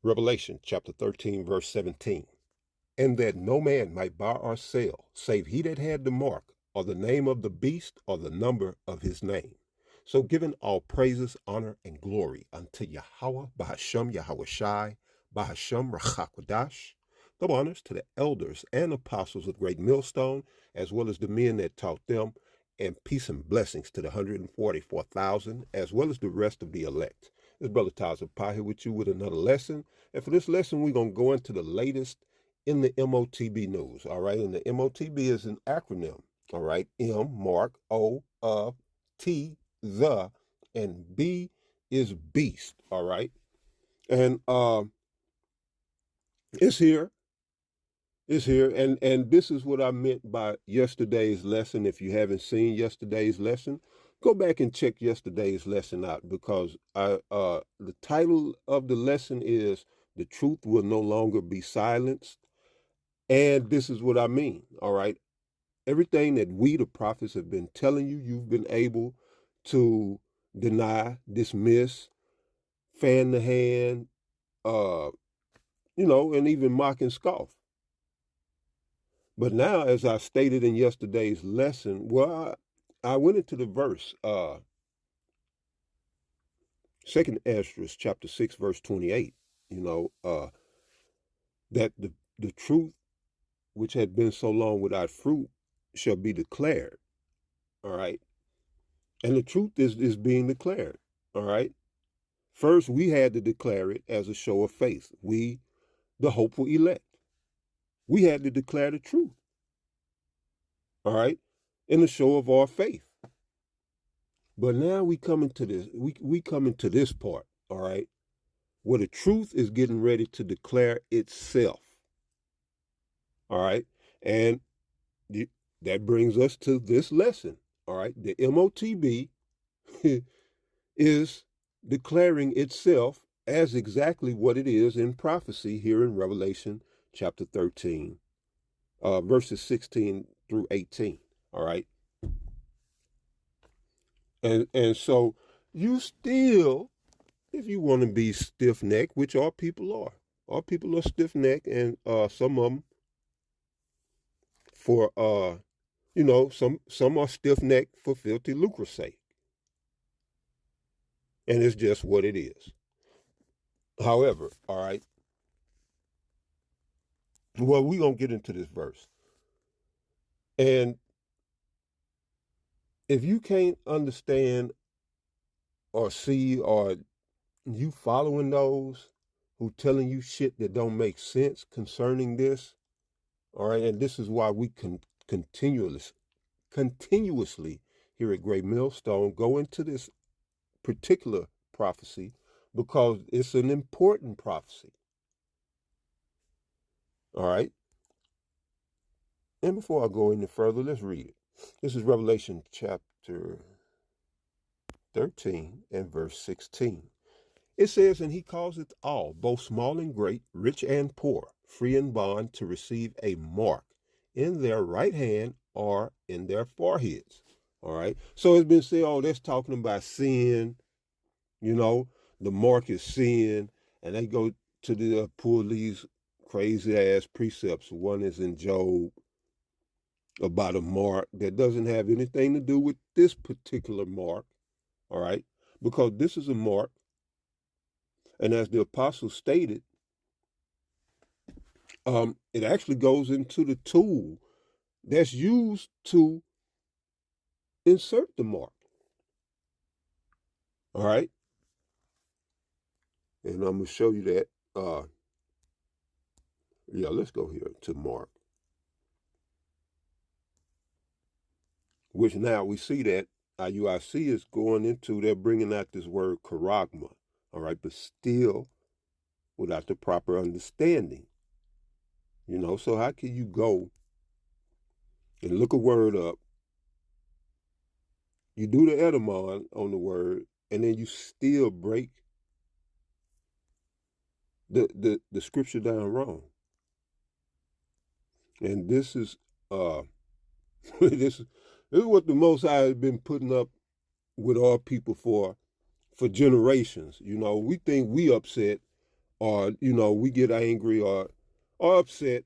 Revelation chapter 13, verse 17. And that no man might buy or sell, save he that had the mark, or the name of the beast, or the number of his name. So giving all praises, honor, and glory unto Yahweh, Bahashem Yahawashi, Bahashem Rachakwadash. Double honors to the elders and apostles of Great Millstone, as well as the men that taught them, and peace and blessings to the 144,000, as well as the rest of the elect. This brother Taza Pi here with you with another lesson. And for this lesson, we're going to go into the latest in the M.O.T.B news. All right. And the M.O.T.B is an acronym. All right. M, Mark, O, of, T, the, and B is beast. All right. And it's here. It's here. And this is what I meant by yesterday's lesson. If you haven't seen yesterday's lesson, go back and check yesterday's lesson out, because the title of the lesson is "The Truth Will No Longer Be Silenced." And this is what I mean. All right. Everything that we, the prophets, have been telling you, you've been able to deny, dismiss, fan the hand, and even mock and scoff. But now, as I stated in yesterday's lesson, well, I went into the verse, 2nd Ezra chapter 6, verse 28, that the truth which had been so long without fruit shall be declared. All right. And the truth is being declared. All right. First, we had to declare it as a show of faith. We, the hopeful elect, we had to declare the truth. All right. In the show of our faith. But now we come into this, we come into this part. All right. Where the truth is getting ready to declare itself. All right. And that brings us to this lesson. All right. The M.O.T.B is declaring itself as exactly what it is in prophecy here in Revelation chapter 13, verses 16 through 18. All right. And so you still, if you want to be stiff-necked, which all people are stiff-necked, and some of them for some are stiff-necked for filthy lucre's sake. And it's just what it is. However, all right. Well, we're going to get into this verse. And if you can't understand or see, or you following those who telling you shit that don't make sense concerning this, all right, and this is why we can continuously here at Great Millstone go into this particular prophecy, because it's an important prophecy. All right. And before I go any further, let's read it. This is Revelation chapter 13 and verse 16. It says, "And he causeth all, both small and great, rich and poor, free and bond, to receive a mark in their right hand or in their foreheads." All right. So it's been said, oh, that's talking about sin. The mark is sin. And they go to the pull these crazy ass precepts. One is in Job about a mark that doesn't have anything to do with this particular mark. All right. Because this is a mark. And as the apostle stated, it actually goes into the tool that's used to insert the mark. All right. And I'm going to show you that. Let's go here to Mark. Which now we see that IUIC is going into, they're bringing out this word charagma. All right. But still without the proper understanding. So how can you go and look a word up? You do the etymon on the word, and then you still break the scripture down wrong. And this is this is what the Most High has been putting up with our people for generations. We think we upset or, we get angry or upset,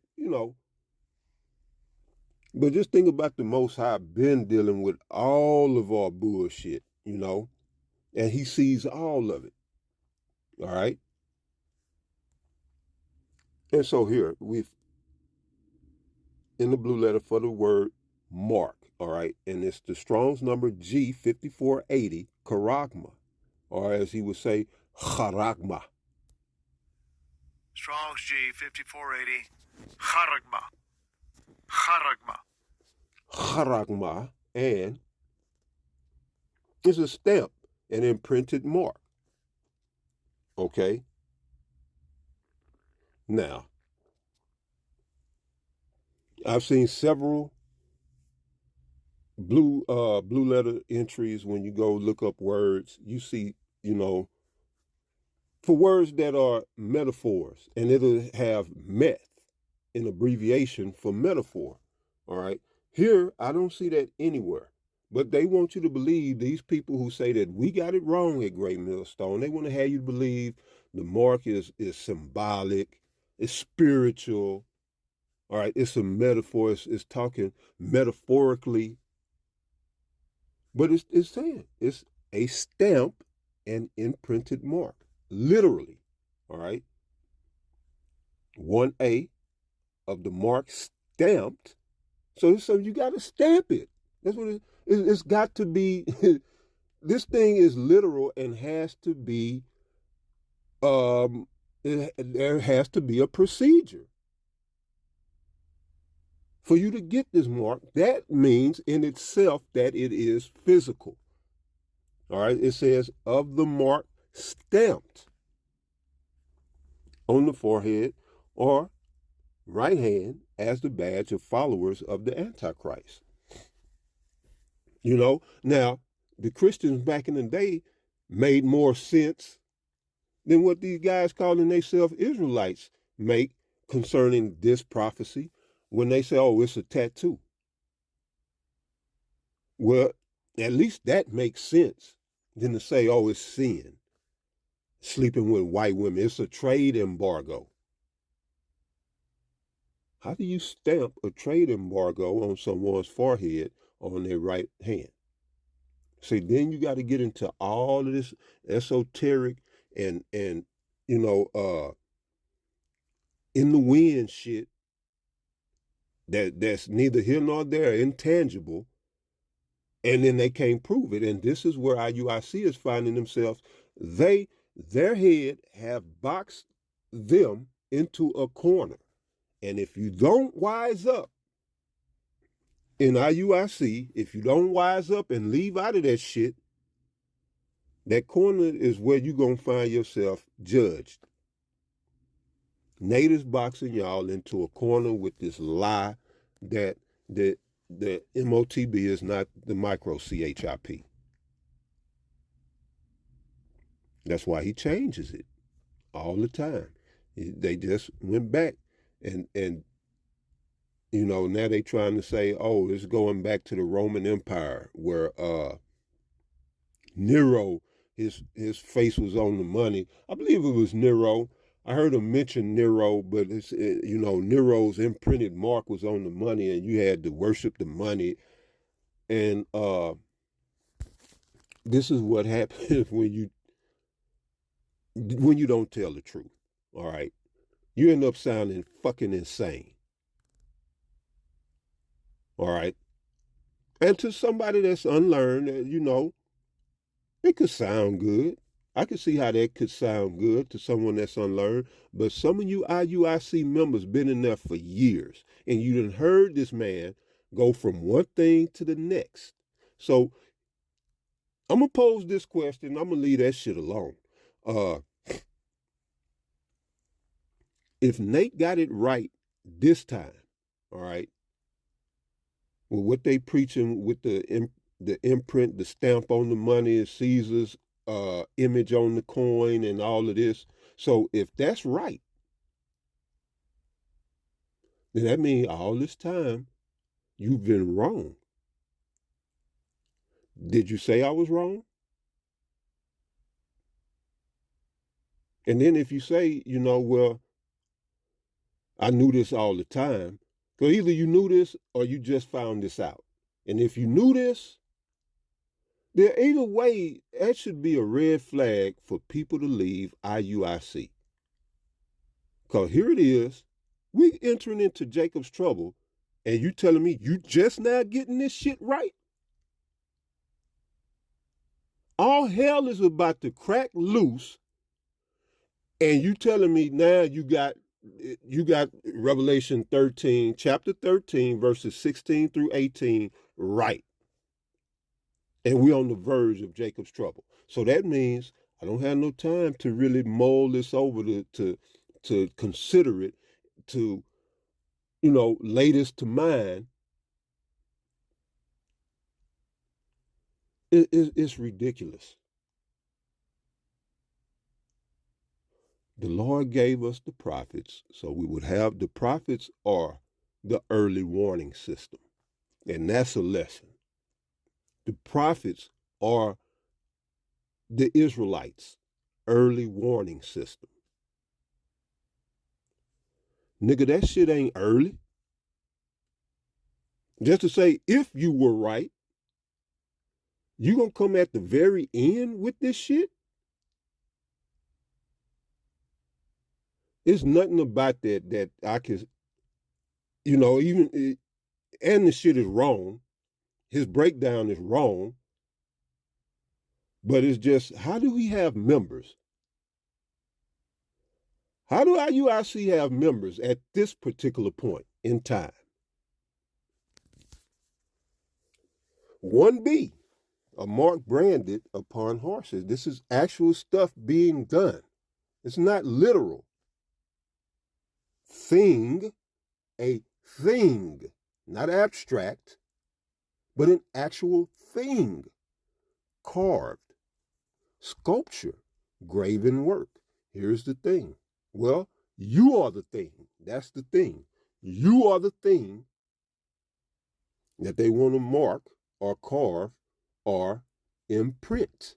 But just think about the Most High been dealing with all of our bullshit, and he sees all of it. All right. And so here we've in the blue letter for the word mark. All right. And it's the Strong's number G5480, charagma, or as he would say, charagma. Strong's G5480, charagma. Charagma. Charagma. And it's a stamp, an imprinted mark. Okay. Now, I've seen several blue letter entries when you go look up words. You see, for words that are metaphors, and it'll have meth in abbreviation for metaphor. All right. Here, I don't see that anywhere. But they want you to believe, these people who say that we got it wrong at Great Millstone, they want to have you believe the mark is symbolic, it's spiritual. All right, it's a metaphor, it's talking metaphorically, but it's saying it's a stamp and imprinted mark, literally. All right, 1A of the mark stamped. So you got to stamp it. That's what it's got to be. This thing is literal and has to be. There has to be a procedure for you to get this mark. That means in itself that it is physical. All right. It says of the mark stamped on the forehead or right hand as the badge of followers of the Antichrist. Now the Christians back in the day made more sense than what these guys calling themselves Israelites make concerning this prophecy when they say, oh, it's a tattoo. Well, at least that makes sense than to say, oh, it's sin. Sleeping with white women, it's a trade embargo. How do you stamp a trade embargo on someone's forehead on their right hand? See, then you got to get into all of this esoteric and in the wind shit that's neither here nor there, intangible, and then they can't prove it. And this is where IUIC is finding themselves. Their head have boxed them into a corner. And if you don't wise up in IUIC, if you don't wise up and leave out of that shit, that corner is where you're going to find yourself judged. Natives boxing y'all into a corner with this lie that the M.O.T.B is not the micro CHIP. That's why he changes it all the time. They just went back and now they trying to say, oh, it's going back to the Roman Empire where Nero, his face was on the money. I believe it was Nero. I heard him mention Nero, but it's Nero's imprinted mark was on the money, and you had to worship the money. And this is what happens when you don't tell the truth. All right, you end up sounding fucking insane. All right, and to somebody that's unlearned, it could sound good. I could see how that could sound good to someone that's unlearned. But some of you IUIC members been in there for years, and you done heard this man go from one thing to the next. So I'm gonna pose this question. I'm gonna leave that shit alone. If Nate got it right this time, all right, with what they preaching with the imprint, the stamp on the money, Caesar's image on the coin, and all of this. So if that's right, then that means all this time you've been wrong. Did you say I was wrong? And then if you say, well, I knew this all the time, because either you knew this or you just found this out. And if you knew this, then either way, that should be a red flag for people to leave IUIC. Because here it is, we entering into Jacob's trouble, and you telling me you just now getting this shit right? All hell is about to crack loose, and you telling me now you got Revelation 13, chapter 13, verses 16 through 18 right. And we're on the verge of Jacob's trouble. So that means I don't have no time to really mull this over to consider it, to, lay this to mind. It's ridiculous. The Lord gave us the prophets, so we would have the prophets are the early warning system. And that's a lesson. The prophets are the Israelites' early warning system. Nigga, that shit ain't early. Just to say, if you were right, you gonna come at the very end with this shit? It's nothing about that I can, even, and the shit is wrong. His breakdown is wrong. But it's just, how do we have members? How do IUIC have members at this particular point in time? 1B, a mark branded upon horses. This is actual stuff being done. It's not literal. Thing, a thing, not abstract, but an actual thing, carved, sculpture, graven work. Here's the thing. Well, you are the thing. That's the thing. You are the thing that they want to mark or carve or imprint.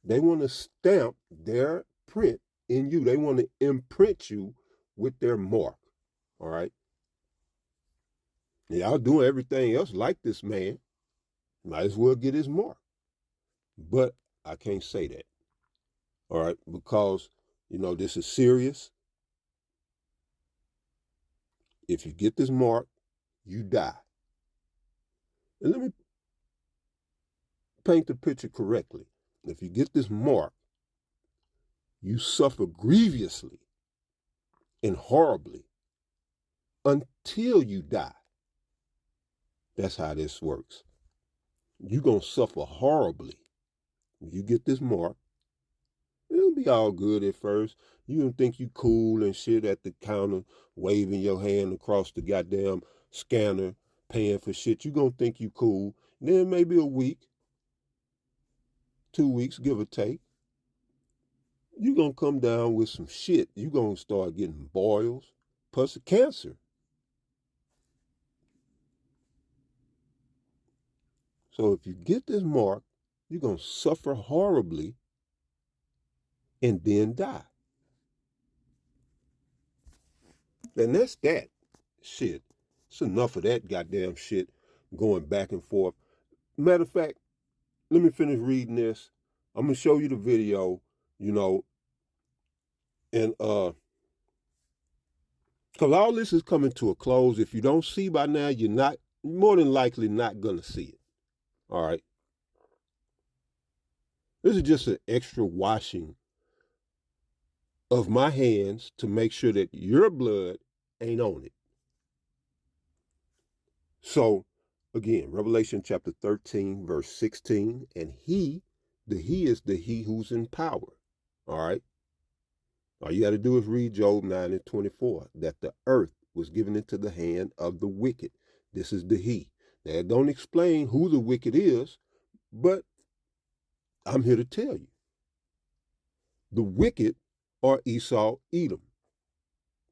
They want to stamp their print in you. They want to imprint you with their mark. All right. Y'all doing everything else like this man. Might as well get his mark. But I can't say that. All right. Because, this is serious. If you get this mark, you die. And let me paint the picture correctly. If you get this mark, you suffer grievously and horribly until you die. That's how this works. You're going to suffer horribly. If you get this mark, it'll be all good at first. You don't think you cool and shit at the counter, waving your hand across the goddamn scanner, paying for shit. You're going to think you cool. Then maybe a week, 2 weeks, give or take, you're going to come down with some shit. You're going to start getting boils, plus cancer. So if you get this mark, you're going to suffer horribly and then die. And that's that shit. It's enough of that goddamn shit going back and forth. Matter of fact, let me finish reading this. I'm going to show you the video, and because all this is coming to a close. If you don't see by now, you're more than likely not going to see it. All right. This is just an extra washing of my hands to make sure that your blood ain't on it. So, again, Revelation chapter 13, verse 16, and he is the he who's in power. All right. All you got to do is read Job 9 and 24, that the earth was given into the hand of the wicked. This is the he. Now, it don't explain who the wicked is, but I'm here to tell you. The wicked are Esau, Edom.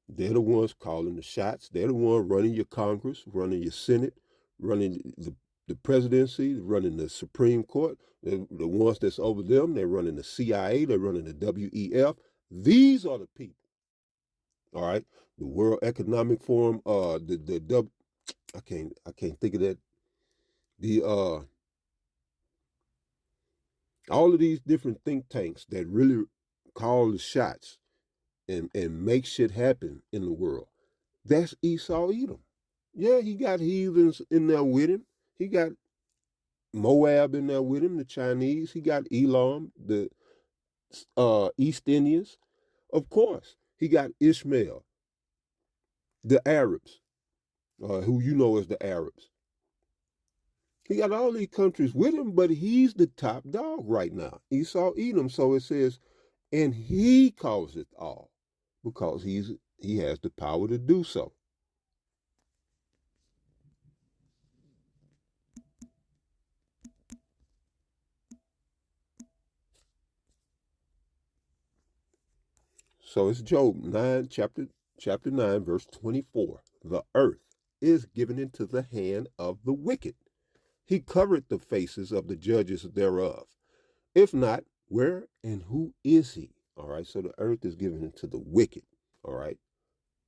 They're the ones calling the shots. They're the ones running your Congress, running your Senate, running the presidency, running the Supreme Court, the ones that's over them, they're running the CIA, they're running the WEF. These are the people. All right, the World Economic Forum, I can't think of that. The all of these different think tanks that really call the shots and make shit happen in the world. That's Esau Edom. Yeah, he got heathens in there with him. He got Moab in there with him, the Chinese. He got Elam, the East Indians. Of course, he got Ishmael, the Arabs, who you know as the Arabs. He got all these countries with him, but he's the top dog right now, Esau Edom. So it says, and he calls it all because he has the power to do so. So it's Job 9, chapter 9, verse 24. The earth is given into the hand of the wicked. He covered the faces of the judges thereof. If not, where and who is he? All right, so the earth is given into the wicked. All right.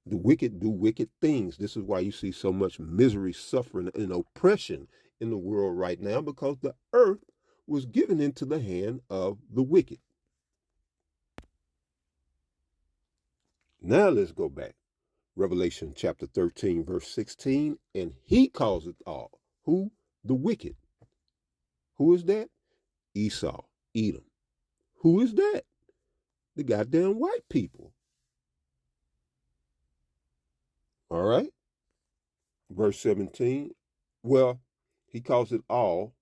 The wicked do wicked things. This is why you see so much misery, suffering, and oppression in the world right now, because the earth was given into the hand of the wicked. Now let's go back. Revelation chapter 13, verse 16, and he calls it all. Who? The wicked. Who is that? Esau, Edom. Who is that? The goddamn white people. All right. Verse 17. Well, he calls it all,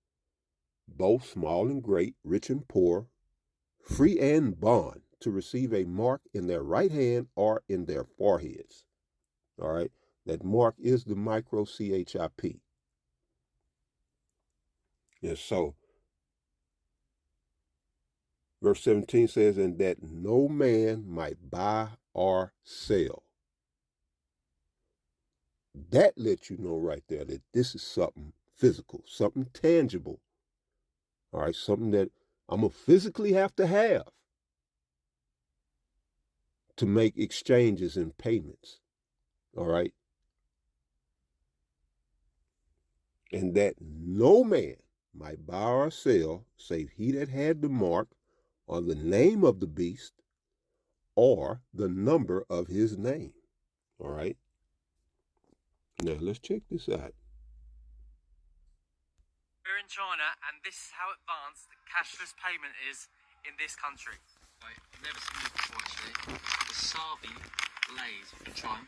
both small and great, rich and poor, free and bond, to receive a mark in their right hand or in their foreheads. All right. That mark is the micro CHIP. Yes, so verse 17 says, and that no man might buy or sell. That lets you know right there that this is something physical, something tangible. All right, something that I'm going to physically have to make exchanges and payments. All right. And that no man might buy or sell, save he that had the mark or the name of the beast or the number of his name. All right. Now let's check this out. We're in China, and this is how advanced the cashless payment is in this country. Right, I've never seen this before actually. The Sabi glaze. You try 'em.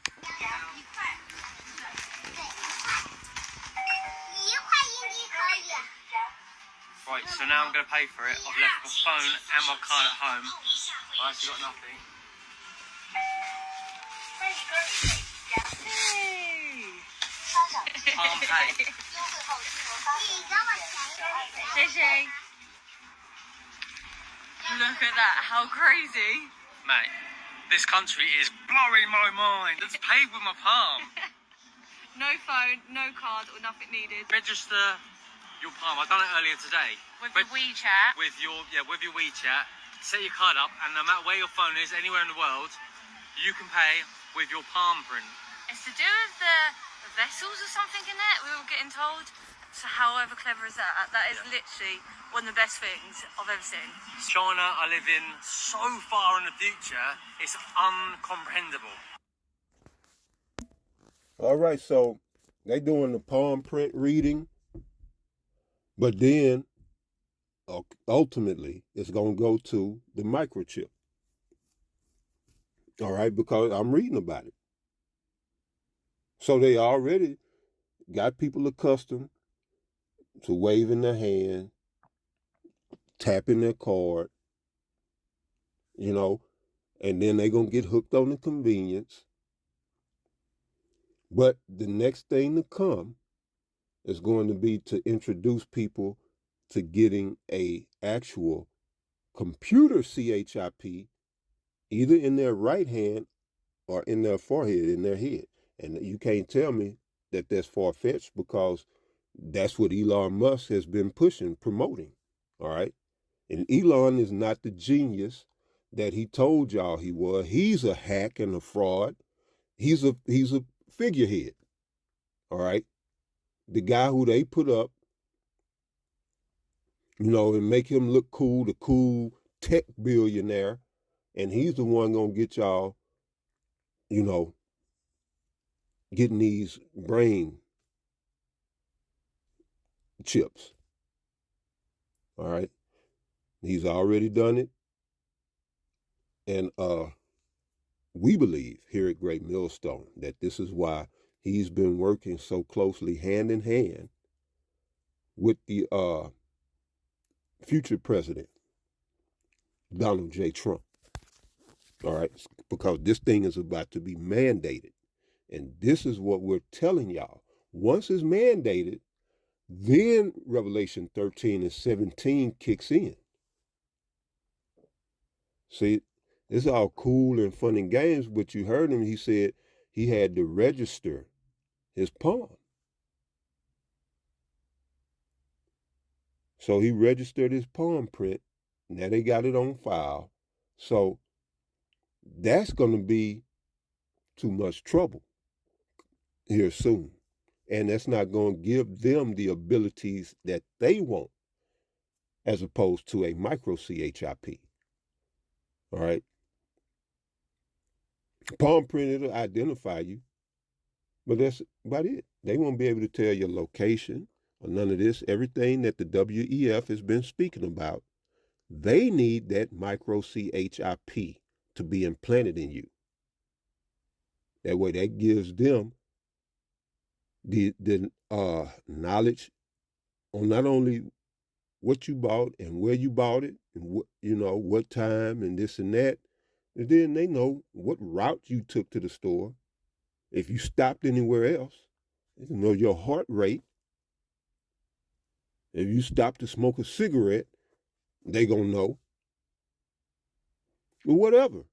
Right, so now I'm going to pay for it. I've left my phone and my card at home. I actually got nothing. Palm pay. Look at that, how crazy. Mate, this country is blowing my mind. It's paid with my palm. No phone, no card or nothing needed. Register your palm. I've done it earlier today. With your WeChat. With your WeChat. Set your card up, and no matter where your phone is, anywhere in the world, you can pay with your palm print. It's to do with the vessels or something in it, we were getting told. So however clever is that? That is literally one of the best things I've ever seen. China I live in so far in the future, it's uncomprehendable. All right, so they doing the palm print reading, but then ultimately it's going to go to the microchip. All right, because I'm reading about it. So they already got people accustomed to waving their hand, tapping their card, and then they're going to get hooked on the convenience. But the next thing to come is going to be to introduce people to getting a actual computer CHIP either in their right hand or in their forehead, in their head. And you can't tell me that that's far-fetched, because That's what Elon Musk has been pushing, promoting. All right. And Elon is not the genius that he told y'all he was. He's a hack and a fraud. He's a figurehead. All right. The guy who they put up, and make him look cool, the cool tech billionaire. And he's the one gonna get y'all, getting these brain chips. All right. He's already done it. And we believe here at Great Millstone that this is why he's been working so closely hand in hand with the future president, Donald J. Trump. All right. Because this thing is about to be mandated. And this is what we're telling y'all. Once it's mandated, then Revelation 13 and 17 kicks in. See, it's all cool and fun and games, but you heard him, he said he had to register his palm. So he registered his palm print. Now they got it on file. So that's going to be too much trouble here soon. And that's not going to give them the abilities that they want as opposed to a micro CHIP. All right. Palm print, it'll identify you, but that's about it. They won't be able to tell your location or none of this. Everything that the WEF has been speaking about, they need that micro CHIP to be implanted in you. That way, that gives them the knowledge on not only what you bought and where you bought it, and what time and this and that. And then they know what route you took to the store. If you stopped anywhere else, they know your heart rate. If you stopped to smoke a cigarette, they gonna know. Or whatever.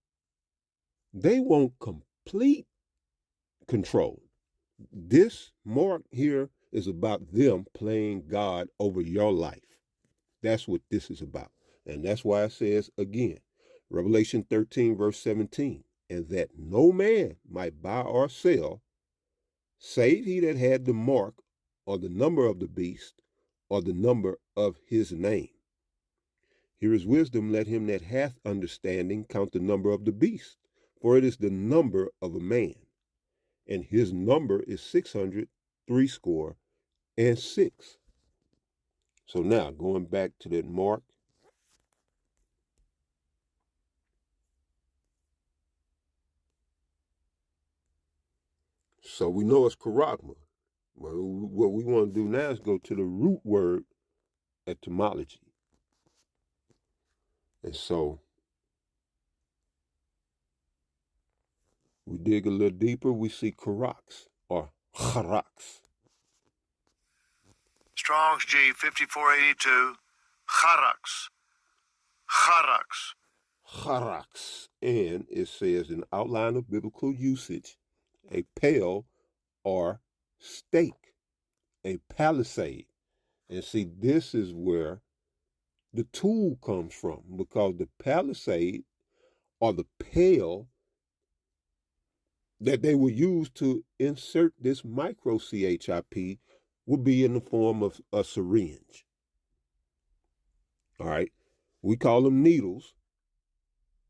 They want complete control. This mark here is about them playing God over your life. That's what this is about. And that's why it says again, Revelation 13, verse 17, and that no man might buy or sell, save he that had the mark or the number of the beast or the number of his name. Here is wisdom, let him that hath understanding count the number of the beast, for it is the number of a man, and his number is 666. So now, going back to that mark, so we know it's charagma. Well, what we want to do now is go to the root word etymology. And so we dig a little deeper, we see karax or charax. Strong's G 5482. Charax. Charax. Charax. And it says in outline of biblical usage, a pale or stake, a palisade. And see, this is where the tool comes from, because the palisade or the pale that they will use to insert this micro CHIP would be in the form of a syringe. All right. We call them needles,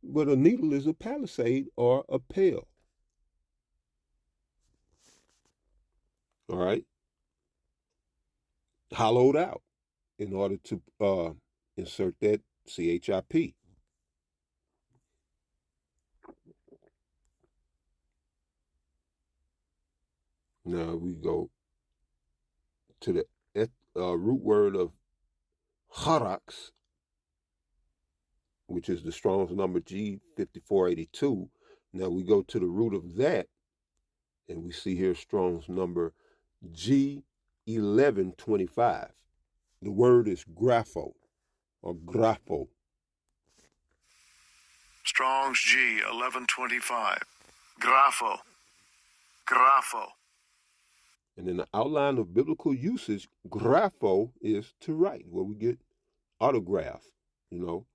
but a needle is a palisade or a pail. All right. Hollowed out in order to insert that CHIP. Now we go to the root word of charax, which is the Strong's number G 5482. Now we go to the root of that, and we see here Strong's number G 1125. The word is grapho or grapho. Strong's G 1125. Grapho. Grapho. And in the outline of biblical usage, grapho is to write, where we get autograph, you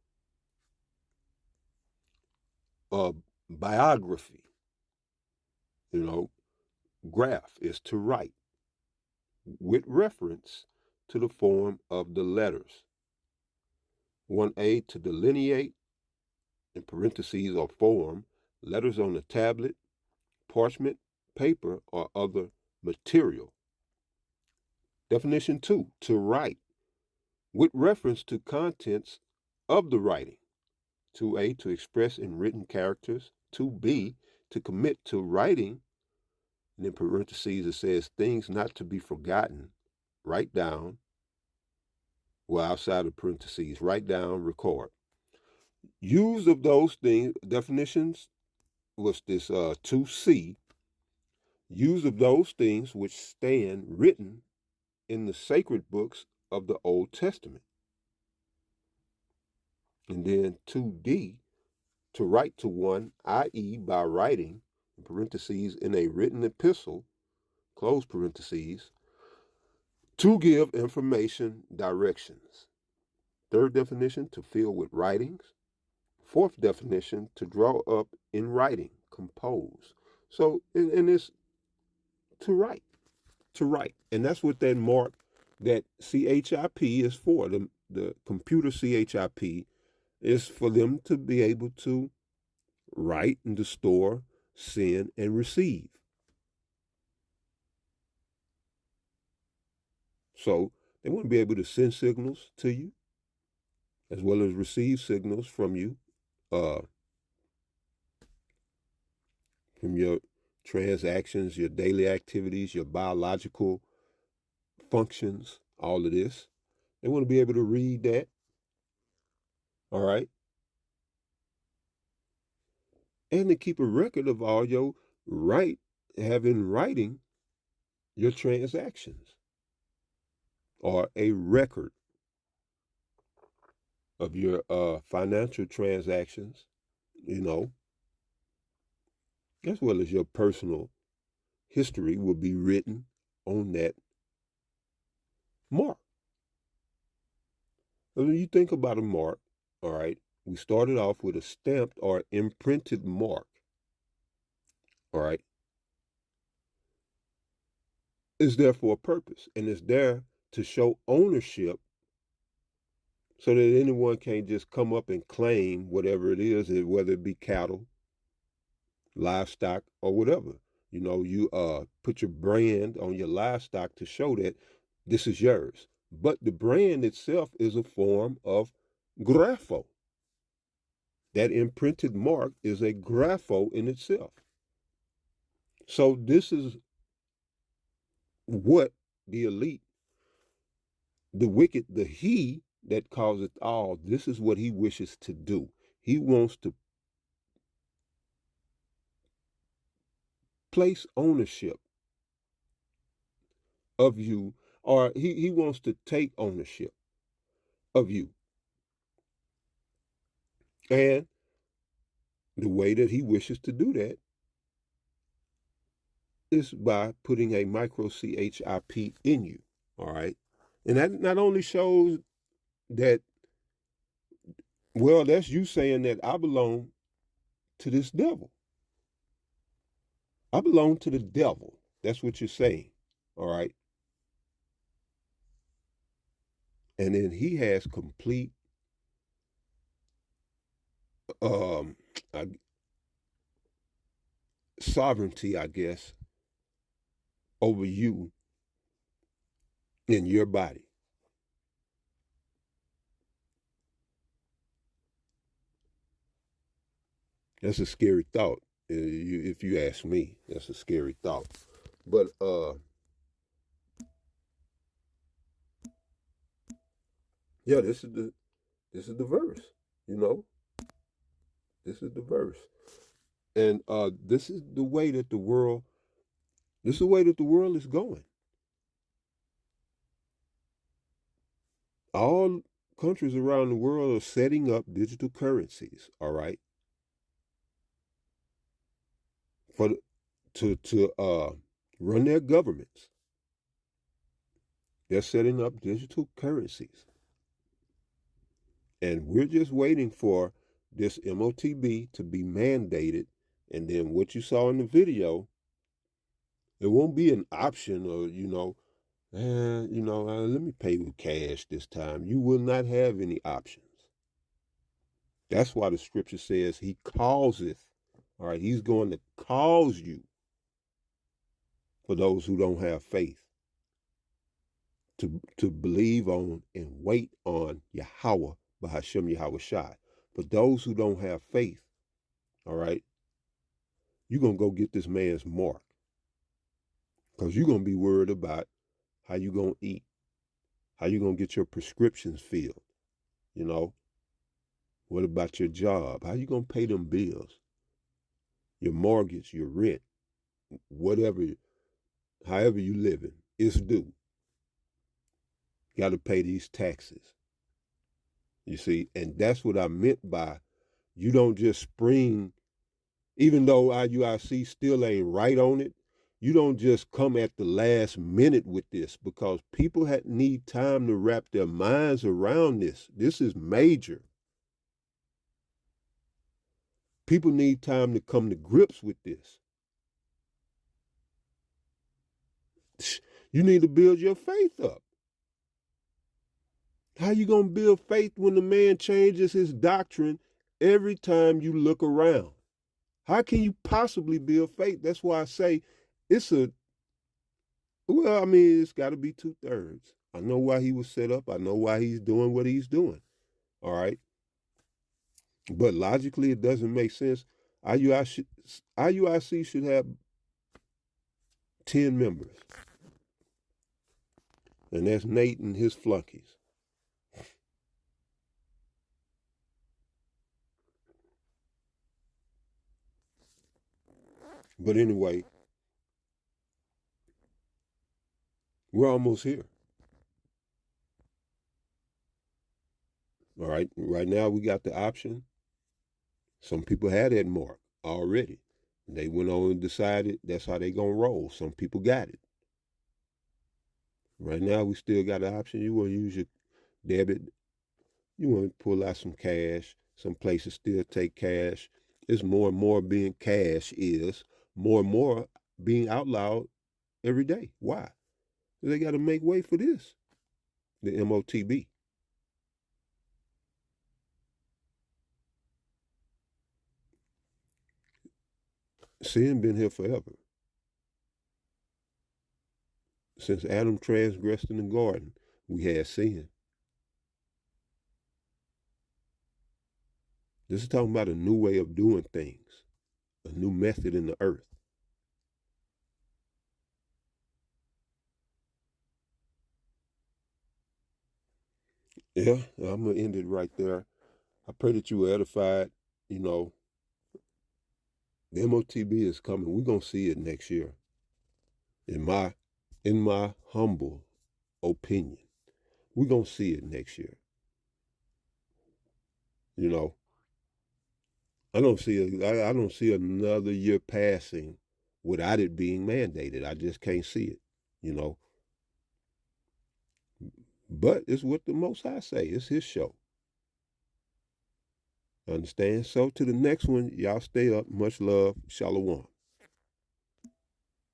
know, biography, you know, graph is to write with reference to the form of the letters. 1A, to delineate, in parentheses or form, letters on the tablet, parchment, paper, or other material. Definition 2, to write, with reference to contents of the writing. 2A, to express in written characters. 2B, to commit to writing, and in parentheses it says things not to be forgotten. Write down, well, outside of parentheses, write down, record. Use of those things, definitions was this 2C, use of those things which stand written in the sacred books of the Old Testament. And then 2D, to write to one, i.e., by writing, in parentheses, in a written epistle, close parentheses, to give information, directions. Third definition, to fill with writings. Fourth definition, to draw up in writing, compose. So, and it's to write, to write. And that's what that mark, that CHIP is for. The computer CHIP is for them to be able to write and to store, send, and receive. So they want to be able to send signals to you as well as receive signals from you, from your transactions, your daily activities, your biological functions, all of this. They want to be able to read that. All right. And to keep a record of all your have in writing your transactions, or a record of your financial transactions, you know, as well as your personal history will be written on that mark. When you think about a mark, all right, we started off with a stamped or imprinted mark, all right, is there for a purpose, and it's there to show ownership so that anyone can't just come up and claim whatever it is, whether it be cattle, livestock, or whatever. You know, you put your brand on your livestock to show that this is yours. But the brand itself is a form of grapho. That imprinted mark is a grapho in itself. So this is what the elite, the wicked, the he that causeth all, this is what he wishes to do. He wants to place ownership of you, or he wants to take ownership of you. And the way that he wishes to do that is by putting a micro CHIP in you, all right? And that not only shows that, well, that's you saying that I belong to this devil. I belong to the devil. That's what you're saying, all right? And then he has complete um, sovereignty, I guess, over you in your body. That's a scary thought. If you ask me, that's a scary thought. But yeah, this is the verse. You know, this is the verse, and this is the way that the world. This is the way that the world is going. All countries around the world are setting up digital currencies. All right, for to run their governments. They're setting up digital currencies. And we're just waiting for this M.O.T.B to be mandated. And then what you saw in the video, it won't be an option or, let me pay with cash this time. You will not have any options. That's why the scripture says he causeth. All right, he's going to cause you, for those who don't have faith, to believe on and wait on Yahweh, Bahashem Yahweh Shai. But those who don't have faith, all right, you're going to go get this man's mark. Because you're going to be worried about how you going to eat, how you going to get your prescriptions filled, What about your job? How you going to pay them bills? Your mortgage, your rent, whatever, however you living, it's due. Got to pay these taxes. You see, and that's what I meant by you don't just spring, even though IUIC still ain't right on it, you don't just come at the last minute with this, because people need time to wrap their minds around this. This is major. People need time to come to grips with this. You need to build your faith up. How you going to build faith when the man changes his doctrine every time you look around? How can you possibly build faith? That's why I say it's got to be 2/3. I know why he was set up. I know why he's doing what he's doing. All right. But logically, it doesn't make sense. IUIC should have 10 members. And that's Nate and his flunkies. But anyway, we're almost here. All right. Right now, we got the option. Some people had that mark already. They went on and decided that's how they going to roll. Some people got it. Right now, we still got the option. You want to use your debit. You want to pull out some cash. Some places still take cash. It's more and more being cash is more and more being outlawed every day. Why? They got to make way for this, the M.O.T.B. Sin been here forever. Since Adam transgressed in the garden, we had sin. This is talking about a new way of doing things, a new method in the earth. Yeah, I'm going to end it right there. I pray that you were edified. The M.O.T.B. is coming. We're going to see it next year. In my humble opinion, we're going to see it next year. I don't see another year passing without it being mandated. I just can't see it, But it's what the Most High say. It's his show. Understand? So to the next one, y'all stay up. Much love. Shalom.